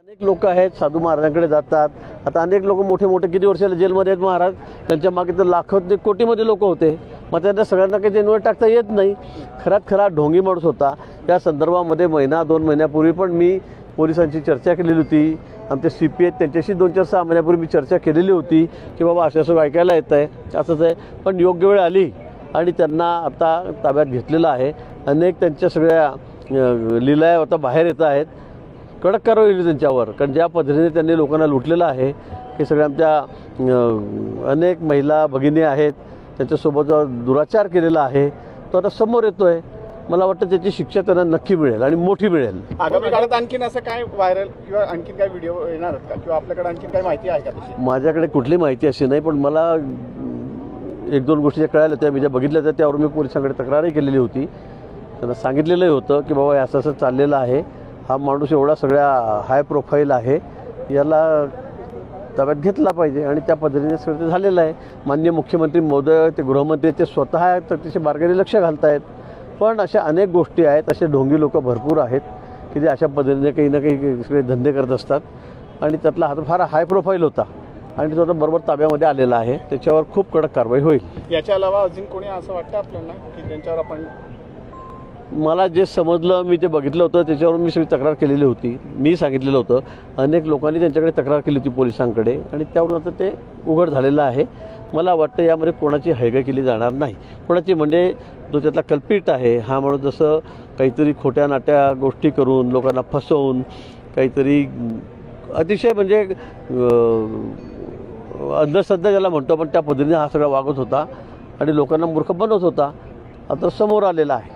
अनेक लोक आहेत साधू महाराजांकडे जातात. आता अनेक लोक मोठे मोठे किती वर्षाला जेलमध्ये आहेत महाराज, त्यांच्या मागे तर लाखो ते कोटीमध्ये लोक होते. मग त्यांना सगळ्यांना काही जेलमध्ये टाकता येत नाही. खरात खरा ढोंगी माणूस होता. या संदर्भामध्ये महिना 2 महिन्यापूर्वी पण मी पोलिसांची चर्चा केलेली होती. आमचे CP आहेत त्यांच्याशी 2-4-6 महिन्यापूर्वी मी चर्चा केलेली होती की बाबा असं असं ऐकायला येतं आहे, असंच आहे. पण योग्य वेळ आली आणि त्यांना आता ताब्यात घेतलेलं आहे. अनेक त्यांच्या सगळ्या लीला आता बाहेर येत आहेत. कडक कारवाई होईल त्यांच्यावर, कारण ज्या पद्धतीने त्यांनी लोकांना लुटलेलं आहे हे सगळ्या आमच्या अनेक महिला भगिनी आहेत त्यांच्यासोबत दुराचार केलेला आहे तो आता समोर येतो आहे. मला वाटतं त्याची शिक्षा त्यांना नक्की मिळेल आणि मोठी मिळेल. आगामी काळात आणखीन असं काय व्हायरल किंवा आणखीन काय व्हिडिओ येणार आहेत का, किंवा आपल्याकडे आणखीन काय माहिती आहे का तशी? माझ्याकडे कुठली माहिती अशी नाही, पण मला 1-2 गोष्टी ज्या कळाल्या त्या मी ज्या बघितल्या त्या त्यावर मी पोलिसांकडे तक्रारही केलेली होती. त्यांना सांगितलेलंही होतं की बाबा असं असं चाललेलं आहे, हा माणूस एवढा सगळ्या हाय प्रोफाईल आहे, याला ताब्यात घेतला पाहिजे आणि त्या पद्धतीने सगळं ते झालेलं आहे. माननीय मुख्यमंत्री महोदय ते गृहमंत्री ते स्वतः त्याचे बारकाईने लक्ष घालत आहेत. पण अशा अनेक गोष्टी आहेत, असे ढोंगी लोक भरपूर आहेत की जे अशा पद्धतीने काही ना काही सगळे धंदे करत असतात आणि त्यातला हा फार हाय प्रोफाईल होता आणि तो आता बरोबर ताब्यामध्ये आलेला आहे. त्याच्यावर खूप कडक कारवाई होईल. याच्या अलावा अजून कोणी असं वाटतं आपल्याला की त्यांच्यावर आपण? मला जे समजलं मी ते बघितलं होतं त्याच्यावर मी सगळी तक्रार केलेली होती. मी सांगितलेलं होतं, अनेक लोकांनी त्यांच्याकडे तक्रार केली होती पोलिसांकडे आणि त्यावरून आता ते उघड झालेलं आहे. मला वाटतं यामध्ये कोणाची हयगय केली जाणार नाही. कोणाची म्हणजे जो त्यातला कल्पित आहे हा माणूस जसं काहीतरी खोट्या नाट्या गोष्टी करून लोकांना फसवून काहीतरी अतिशय म्हणजे अंधश्रद्धा ज्याला म्हणतो आपण त्या पद्धतीने हा सगळा वागत होता आणि लोकांना मूर्ख बनवत होता, आता समोर आलेला आहे.